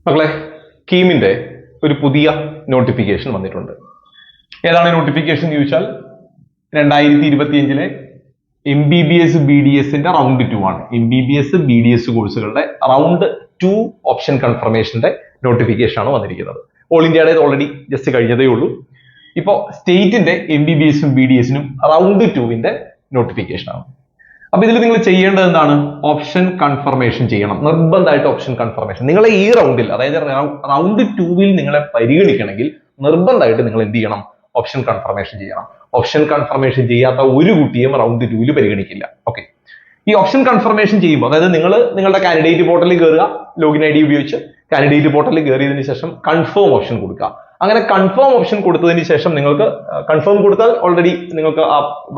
മക്കളെ, കീമിന്റെ ഒരു പുതിയ നോട്ടിഫിക്കേഷൻ വന്നിട്ടുണ്ട്. ഏതാണ് നോട്ടിഫിക്കേഷൻ എന്ന് ചോദിച്ചാൽ 2025 MBBS BDSന്റെ റൗണ്ട് 2 ആണ്. MBBS BDS കോഴ്സുകളുടെ റൗണ്ട് 2 ഓപ്ഷൻ കൺഫർമേഷന്റെ നോട്ടിഫിക്കേഷൻ ആണ് വന്നിരിക്കുന്നത്. ഓൾ ഇന്ത്യയുടെ ഓൾറെഡി ജസ്റ്റ് കഴിഞ്ഞതേ ഉള്ളൂ. ഇപ്പോൾ സ്റ്റേറ്റിന്റെ MBBSും BDSനും റൗണ്ട് 2ന്റെ നോട്ടിഫിക്കേഷൻ ആണ്. അപ്പൊ ഇതിൽ നിങ്ങൾ ചെയ്യേണ്ടത് എന്താണ്? ഓപ്ഷൻ കൺഫർമേഷൻ ചെയ്യണം. നിർബന്ധമായിട്ട് ഓപ്ഷൻ കൺഫർമേഷൻ. നിങ്ങളെ ഈ റൗണ്ടിൽ, അതായത് റൗണ്ട് 2വിൽ നിങ്ങളെ പരിഗണിക്കണമെങ്കിൽ നിർബന്ധമായിട്ട് നിങ്ങൾ എന്ത് ചെയ്യണം? ഓപ്ഷൻ കൺഫർമേഷൻ ചെയ്യണം. ഓപ്ഷൻ കൺഫർമേഷൻ ചെയ്യാത്ത ഒരു കുട്ടിയും റൗണ്ട് 2വിൽ പരിഗണിക്കില്ല. ഓക്കെ, ഈ ഓപ്ഷൻ കൺഫർമേഷൻ ചെയ്യുമ്പോൾ, അതായത് നിങ്ങളുടെ കാൻഡിഡേറ്റ് പോർട്ടലിൽ കയറുക, ലോഗിൻ ID ഉപയോഗിച്ച് കാൻഡിഡേറ്റ് പോർട്ടലിൽ കയറിയതിനു ശേഷം കൺഫേം ഓപ്ഷൻ കൊടുക്കുക. അങ്ങനെ കൺഫേം ഓപ്ഷൻ കൊടുത്തതിന് ശേഷം നിങ്ങൾക്ക് കൺഫേം കൊടുത്താൽ ഓൾറെഡി നിങ്ങൾക്ക്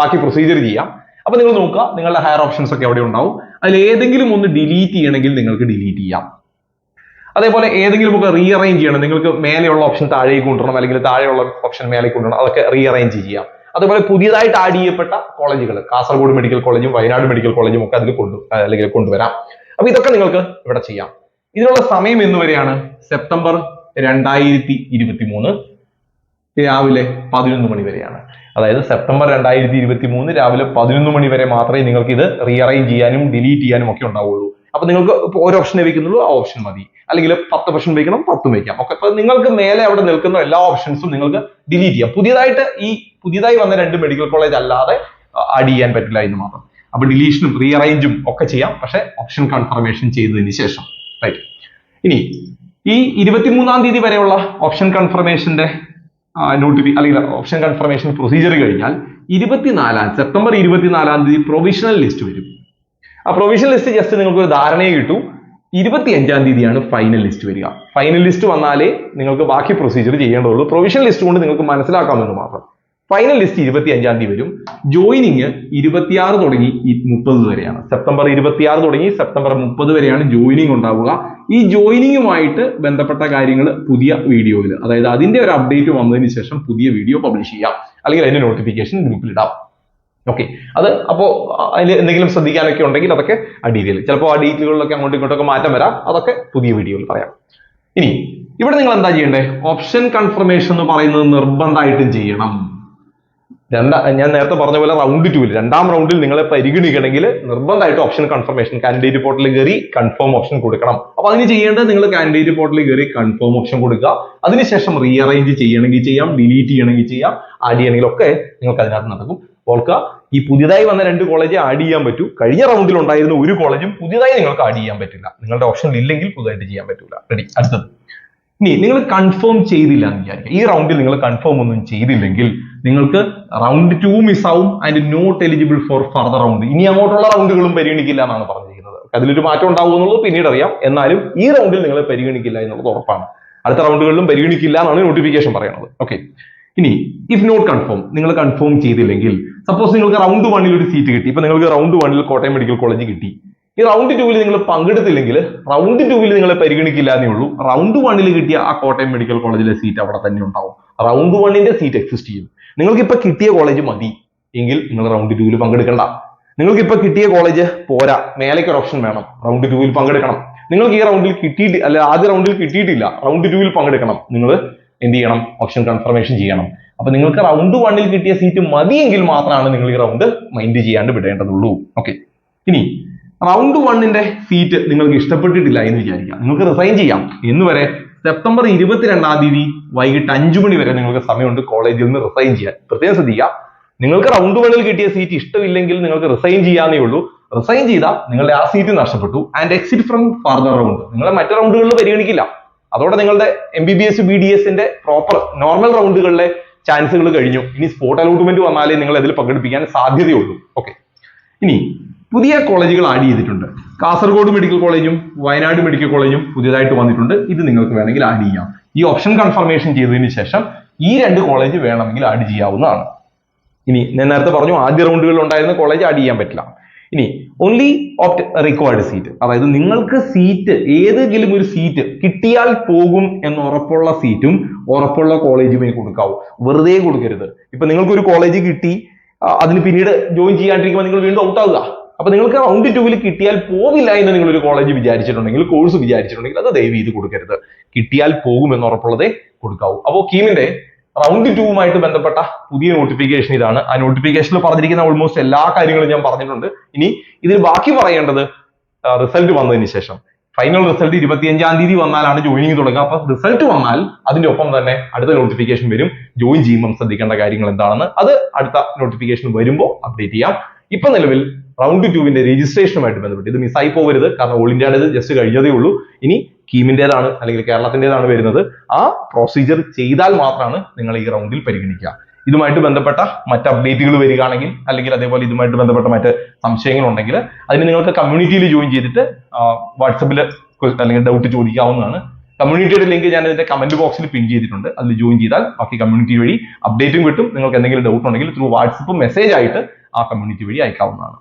ബാക്കി പ്രൊസീജിയർ ചെയ്യാം. അപ്പൊ നിങ്ങൾ നോക്കുക, നിങ്ങളുടെ ഹയർ ഓപ്ഷൻസ് ഒക്കെ എവിടെ ഉണ്ടാവും. അതിൽ ഏതെങ്കിലും ഒന്ന് ഡിലീറ്റ് ചെയ്യണമെങ്കിൽ നിങ്ങൾക്ക് ഡിലീറ്റ് ചെയ്യാം. അതേപോലെ ഏതെങ്കിലും ഒക്കെ റീഅറേഞ്ച് ചെയ്യണം, നിങ്ങൾക്ക് മേലെയുള്ള ഓപ്ഷൻ താഴേക്ക് കൊണ്ടുവരണം, അല്ലെങ്കിൽ താഴെയുള്ള ഓപ്ഷൻ മേലേക്ക് കൊണ്ടുവരണം, അതൊക്കെ റീഅറേഞ്ച് ചെയ്യാം. അതുപോലെ പുതിയതായിട്ട് ആഡ് ചെയ്യപ്പെട്ട കോളേജുകൾ, കാസർഗോഡ് മെഡിക്കൽ കോളേജും വയനാട് മെഡിക്കൽ കോളേജും ഒക്കെ അതിൽ കൊണ്ടുവരാം. അപ്പൊ ഇതൊക്കെ നിങ്ങൾക്ക് ഇവിടെ ചെയ്യാം. ഇതിനുള്ള സമയം എന്ന് വരെയാണ് സെപ്റ്റംബർ 2023 രാവിലെ 11 മണി വരെയാണ്. അതായത് സെപ്റ്റംബർ 2023 രാവിലെ 11 മണി വരെ മാത്രമേ നിങ്ങൾക്ക് ഇത് റീഅറേഞ്ച് ചെയ്യാനും ഡിലീറ്റ് ചെയ്യാനും ഒക്കെ ഉണ്ടാവുള്ളൂ. അപ്പൊ നിങ്ങൾക്ക് ഒരു ഓപ്ഷനെ വെക്കുന്നുള്ളൂ, ആ ഓപ്ഷൻ മതി. അല്ലെങ്കിൽ 10 ഓപ്ഷൻ വെക്കണം, 10 വെക്കാം. ഓക്കെ, അപ്പൊ നിങ്ങൾക്ക് മേലെ അവിടെ നിൽക്കുന്ന എല്ലാ ഓപ്ഷൻസും നിങ്ങൾക്ക് ഡിലീറ്റ് ചെയ്യാം. പുതിയതായി വന്ന 2 മെഡിക്കൽ കോളേജ് അല്ലാതെ ആഡ് ചെയ്യാൻ പറ്റില്ല എന്ന് മാത്രം. അപ്പൊ ഡിലീഷനും റീഅറേഞ്ചും ഒക്കെ ചെയ്യാം, പക്ഷെ ഓപ്ഷൻ കൺഫർമേഷൻ ചെയ്തതിന് ശേഷം. റൈറ്റ്. ഇനി ഈ 23-ാം തീയതി വരെയുള്ള ഓപ്ഷൻ കൺഫർമേഷന്റെ അല്ലെങ്കിൽ ഓപ്ഷൻ കൺഫർമേഷൻ പ്രൊസീജിയർ കഴിഞ്ഞാൽ സെപ്റ്റംബർ 24-ാം തീയതി പ്രൊവിഷണൽ ലിസ്റ്റ് വരും. ആ പ്രൊവിഷണൽ ലിസ്റ്റ് ജസ്റ്റ് നിങ്ങൾക്ക് ഒരു ധാരണയെ കിട്ടൂ. 25-ാം തീയതിയാണ് ഫൈനൽ ലിസ്റ്റ് വരിക. ഫൈനൽ ലിസ്റ്റ് വന്നാലേ നിങ്ങൾക്ക് ബാക്കി പ്രൊസീജിയർ ചെയ്യേണ്ടതുള്ളൂ. പ്രൊവിഷണൽ ലിസ്റ്റ് കൊണ്ട് നിങ്ങൾക്ക് മനസ്സിലാക്കാമെന്ന് മാത്രം. ഫൈനൽ ലിസ്റ്റ് 25-ാം തീയതി വരും. ജോയിനിങ് 26 തുടങ്ങി 30 വരെയാണ്. സെപ്റ്റംബർ 26 തുടങ്ങി സെപ്റ്റംബർ 30 വരെയാണ് ജോയിനിങ് ഉണ്ടാവുക. ഈ ജോയിനിങ്ങുമായിട്ട് ബന്ധപ്പെട്ട കാര്യങ്ങൾ പുതിയ വീഡിയോയിൽ, അതായത് അതിന്റെ ഒരു അപ്ഡേറ്റ് വന്നതിന് ശേഷം പുതിയ വീഡിയോ പബ്ലിഷ് ചെയ്യാം, അല്ലെങ്കിൽ അതിന്റെ നോട്ടിഫിക്കേഷൻ ഗ്രൂപ്പിൽ ഇടാം. ഓക്കെ, അത് അപ്പോൾ അതിൽ എന്തെങ്കിലും ശ്രദ്ധിക്കാനൊക്കെ ഉണ്ടെങ്കിൽ അതൊക്കെ ആ ഡീറ്റെയിൽ, ചിലപ്പോൾ ആ ഡീറ്റെയിലുകളിലൊക്കെ അങ്ങോട്ടും ഇങ്ങോട്ടൊക്കെ മാറ്റം വരാം. അതൊക്കെ പുതിയ വീഡിയോയിൽ പറയാം. ഇനി ഇവിടെ നിങ്ങൾ എന്താ ചെയ്യേണ്ടത്? ഓപ്ഷൻ കൺഫർമേഷൻ എന്ന് പറയുന്നത് നിർബന്ധമായിട്ടും ചെയ്യണം. ഞാൻ നേരത്തെ പറഞ്ഞ പോലെ റൗണ്ട് 2ൽ, 2ാം റൗണ്ടിൽ നിങ്ങളെ പരിഗണിക്കണമെങ്കിൽ നിർബന്ധമായിട്ട് ഓപ്ഷൻ കൺഫർമേഷൻ കാൻഡിഡേറ്റ് പോർട്ടലിൽ കയറി കൺഫേം ഓപ്ഷൻ കൊടുക്കണം. അപ്പൊ അതിന് ചെയ്യേണ്ടത് നിങ്ങൾ കാൻഡിഡേറ്റ് പോർട്ടലിൽ കയറി കൺഫേം ഓപ്ഷൻ കൊടുക്കുക. അതിനുശേഷം റീഅറേഞ്ച് ചെയ്യണമെങ്കിൽ ചെയ്യാം, ഡിലീറ്റ് ചെയ്യണമെങ്കിൽ ചെയ്യാം, ആഡ് ചെയ്യണമെങ്കിൽ ഒക്കെ നിങ്ങൾക്ക് അതിനകത്ത് നടക്കും. ഓർക്കുക, ഈ പുതിയതായി വന്ന 2 കോളേജ് ആഡ് ചെയ്യാൻ പറ്റൂ. കഴിഞ്ഞ റൗണ്ടിൽ ഉണ്ടായിരുന്ന ഒരു കോളേജും പുതിയതായി നിങ്ങൾക്ക് ആഡ് ചെയ്യാൻ പറ്റില്ല. നിങ്ങളുടെ ഓപ്ഷൻ ഇല്ലെങ്കിൽ പുതുതായിട്ട് ചെയ്യാൻ പറ്റില്ല. റെഡി. അടുത്തത്, ഇനി നിങ്ങൾ കൺഫേം ചെയ്തില്ല എന്ന് വിചാരിക്കുക. ഈ റൗണ്ടിൽ നിങ്ങൾ കൺഫേം ഒന്നും ചെയ്തില്ലെങ്കിൽ നിങ്ങൾക്ക് റൗണ്ട് 2 മിസ്സാവും and not eligible for further round. ഇനി അങ്ങോട്ടുള്ള റൗണ്ടുകളും പരിഗണിക്കില്ല എന്നാണ് പറഞ്ഞിരിക്കുന്നത്. അതിലൊരു മാറ്റം ഉണ്ടാവും എന്നുള്ളത് പിന്നീട് അറിയാം. എന്നാലും ഈ റൗണ്ടിൽ നിങ്ങളെ പരിഗണിക്കില്ല എന്നുള്ളത് ഉറപ്പാണ്. അടുത്ത റൗണ്ടുകളിലും പരിഗണിക്കില്ല എന്നാണ് നോട്ടിഫിക്കേഷൻ പറയുന്നത്. ഓക്കെ, ഇനി ഇഫ് നോട്ട് കൺഫേം, നിങ്ങൾ കൺഫേം ചെയ്തില്ലെങ്കിൽ, സപ്പോസ് നിങ്ങൾക്ക് റൗണ്ട് 1ൽ ഒരു സീറ്റ് കിട്ടി. ഇപ്പൊ നിങ്ങൾക്ക് റൗണ്ട് 1ൽ കോട്ടയം മെഡിക്കൽ കോളേജ് കിട്ടി. ഈ റൗണ്ട് 2ൽ നിങ്ങൾ പങ്കെടുത്തില്ലെങ്കിൽ റൗണ്ട് 2ൽ നിങ്ങളെ പരിഗണിക്കില്ല എന്നേ ഉള്ളൂ. റൗണ്ട് 1ൽ കിട്ടിയ ആ കോട്ടയം മെഡിക്കൽ കോളേജിലെ സീറ്റ് അവിടെ തന്നെ ഉണ്ടാവും. റൗണ്ട് 1ന്റെ സീറ്റ് എക്സിസ്റ്റ് ചെയ്യും. നിങ്ങൾക്ക് ഇപ്പൊ കിട്ടിയ കോളേജ് മതി എങ്കിൽ നിങ്ങൾ റൗണ്ട് 2ൽ പങ്കെടുക്കണ്ട. നിങ്ങൾക്ക് ഇപ്പൊ കിട്ടിയ കോളേജ് പോരാ, മേലേക്ക് ഒരു ഓപ്ഷൻ വേണം, റൗണ്ട് 2ൽ പങ്കെടുക്കണം. നിങ്ങൾക്ക് ഈ റൗണ്ടിൽ ആദ്യ റൗണ്ടിൽ കിട്ടിയിട്ടില്ല, റൗണ്ട് 2ൽ പങ്കെടുക്കണം. നിങ്ങൾ എന്ത് ചെയ്യണം? ഓപ്ഷൻ കൺഫർമേഷൻ ചെയ്യണം. അപ്പൊ നിങ്ങൾക്ക് റൗണ്ട് 1ൽ കിട്ടിയ സീറ്റ് മതിയെങ്കിൽ മാത്രമാണ് നിങ്ങൾ ഈ റൗണ്ട് മൈൻഡ് ചെയ്യാണ്ട് വിടേണ്ടതുള്ളൂ. ഓക്കെ, ഇനി റൗണ്ട് 1ന്റെ സീറ്റ് നിങ്ങൾക്ക് ഇഷ്ടപ്പെട്ടിട്ടില്ല എന്ന് വിചാരിക്കാം. നിങ്ങൾക്ക് റിസൈൻ ചെയ്യാം. എന്ന് വരെ സെപ്റ്റംബർ 22-ാം തീയതി വൈകിട്ട് 5 മണി വരെ നിങ്ങൾക്ക് സമയമുണ്ട് കോളേജിൽ നിന്ന് റിസൈൻ ചെയ്യാൻ. പ്രത്യേകം ശ്രദ്ധിക്കുക, നിങ്ങൾക്ക് റൗണ്ട് 1ൽ കിട്ടിയ സീറ്റ് ഇഷ്ടമില്ലെങ്കിൽ നിങ്ങൾക്ക് റിസൈൻ ചെയ്യാന്നേ ഉള്ളൂ. റിസൈൻ ചെയ്താൽ നിങ്ങളുടെ ആ സീറ്റ് നഷ്ടപ്പെട്ടു. And exit from further round. നിങ്ങളെ മറ്റു റൗണ്ടുകളിൽ പരിഗണിക്കില്ല. അതോടെ നിങ്ങളുടെ MBBS BDSന്റെ പ്രോപ്പർ നോർമൽ റൗണ്ടുകളിലെ ചാൻസുകൾ കഴിഞ്ഞു. ഇനി സ്പോട്ട് അലോട്ട്മെന്റ് വന്നാലേ നിങ്ങൾ അതിൽ പങ്കെടുപ്പിക്കാൻ സാധ്യതയുള്ളൂ. ഓക്കെ, ഇനി പുതിയ കോളേജുകൾ ആഡ് ചെയ്തിട്ടുണ്ട്. കാസർഗോഡ് മെഡിക്കൽ കോളേജും വയനാട് മെഡിക്കൽ കോളേജും പുതിയതായിട്ട് വന്നിട്ടുണ്ട്. ഇത് നിങ്ങൾക്ക് വേണമെങ്കിൽ ആഡ് ചെയ്യാം. ഈ ഓപ്ഷൻ കൺഫർമേഷൻ ചെയ്തതിന് ശേഷം ഈ 2 കോളേജ് വേണമെങ്കിൽ ആഡ് ചെയ്യാവുന്നതാണ്. ഇനി ഞാൻ നേരത്തെ പറഞ്ഞു, ആദ്യ റൗണ്ടുകളിൽ ഉണ്ടായിരുന്ന കോളേജ് ആഡ് ചെയ്യാൻ പറ്റില്ല. ഇനി ഓൺലി ഓപ്റ്റ് റിക്വയർഡ് സീറ്റ്, അതായത് നിങ്ങൾക്ക് സീറ്റ്, ഏതെങ്കിലും ഒരു സീറ്റ് കിട്ടിയാൽ പോകും എന്ന് ഉറപ്പുള്ള സീറ്റും ഉറപ്പുള്ള കോളേജുമേ കൊടുക്കാവൂ. വെറുതെ കൊടുക്കരുത്. ഇപ്പൊ നിങ്ങൾക്ക് ഒരു കോളേജ് കിട്ടി, അതിന് പിന്നീട് ജോയിൻ ചെയ്യാണ്ടിരിക്കുമ്പോൾ നിങ്ങൾ വീണ്ടും ഔട്ട് ആവുക. അപ്പൊ നിങ്ങൾക്ക് റൗണ്ട് 2 കിട്ടിയാൽ പോവില്ല എന്ന് നിങ്ങൾ ഒരു കോളേജ് വിചാരിച്ചിട്ടുണ്ടെങ്കിൽ, കോഴ്സ് വിചാരിച്ചിട്ടുണ്ടെങ്കിൽ അത് ദയവ് ചെയ്ത് കൊടുക്കരുത്. കിട്ടിയാൽ പോകുമെന്ന് ഉറപ്പുള്ളതേ കൊടുക്കാവൂ. അപ്പോൾ കീമിന്റെ റൗണ്ട് 2വുമായിട്ട് ബന്ധപ്പെട്ട പുതിയ നോട്ടിഫിക്കേഷൻ ഇതാണ്. ആ നോട്ടിഫിക്കേഷനിൽ പറഞ്ഞിരിക്കുന്ന ഓൾമോസ്റ്റ് എല്ലാ കാര്യങ്ങളും ഞാൻ പറഞ്ഞിട്ടുണ്ട്. ഇനി ഇതിൽ ബാക്കി പറയേണ്ടത് റിസൾട്ട് വന്നതിന് ശേഷം. ഫൈനൽ റിസൾട്ട് 25-ാം തീയതി വന്നാലാണ് ജോയിനിങ് തുടങ്ങുക. അപ്പൊ റിസൾട്ട് വന്നാൽ അതിന്റെ ഒപ്പം തന്നെ അടുത്ത നോട്ടിഫിക്കേഷൻ വരും. ജോയിൻ ചെയ്യുമ്പോൾ ശ്രദ്ധിക്കേണ്ട കാര്യങ്ങൾ എന്താണെന്ന് അത് അടുത്ത നോട്ടിഫിക്കേഷൻ വരുമ്പോൾ അപ്ഡേറ്റ് ചെയ്യാം. ഇപ്പൊ നിലവിൽ റൗണ്ട് 2വിന്റെ രജിസ്ട്രേഷനുമായിട്ട് ബന്ധപ്പെട്ട് ഇത് മിസ്സായി പോകരുത്. കാരണം ഓൾ ഇന്ത്യയുടേത് ജസ്റ്റ് കഴിഞ്ഞതേ ഉള്ളൂ. ഇനി കീമിന്റേതാണ് അല്ലെങ്കിൽ കേരളത്തിന്റേതാണ് വരുന്നത്. ആ പ്രൊസീജിയർ ചെയ്താൽ മാത്രമാണ് നിങ്ങൾ ഈ റൗണ്ടിൽ പരിഗണിക്കുക. ഇതുമായിട്ട് ബന്ധപ്പെട്ട മറ്റ് അപ്ഡേറ്റുകൾ വരികയാണെങ്കിൽ അല്ലെങ്കിൽ അതേപോലെ ഇതുമായിട്ട് ബന്ധപ്പെട്ട മറ്റ് സംശയങ്ങൾ ഉണ്ടെങ്കിൽ അതിന് നിങ്ങൾക്ക് കമ്മ്യൂണിറ്റിയിൽ ജോയിൻ ചെയ്തിട്ട് വാട്സപ്പിൽ അല്ലെങ്കിൽ ഡൗട്ട് ചോദിക്കാവുന്നതാണ്. കമ്മ്യൂണിറ്റിയുടെ ലിങ്ക് ഞാൻ ഇതിന്റെ കമന്റ് ബോക്സിൽ പിൻ ചെയ്തിട്ടുണ്ട്. അതിൽ ജോയിൻ ചെയ്താൽ ബാക്കി കമ്മ്യൂണിറ്റി വഴി അപ്ഡേറ്റും കിട്ടും. നിങ്ങൾക്ക് എന്തെങ്കിലും ഡൗട്ട് ഉണ്ടെങ്കിൽ ത്രൂ വാട്സപ്പ് മെസ്സേജ് ആയിട്ട് ആ കമ്മ്യൂണിറ്റി വഴി അയക്കാവുന്നതാണ്.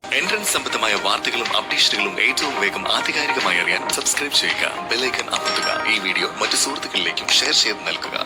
എൻട്രൻസ് സംബന്ധമായ വാർത്തകളും അപ്ഡേഷനുകളും ഏറ്റവും വേഗം ആധികാരികമായി അറിയാൻ സബ്സ്ക്രൈബ് ചെയ്യുക, ബെൽ ഐക്കൺ അമർത്തുക. ഈ വീഡിയോ മറ്റു സുഹൃത്തുക്കളിലേക്കും ഷെയർ ചെയ്ത് നൽകുക.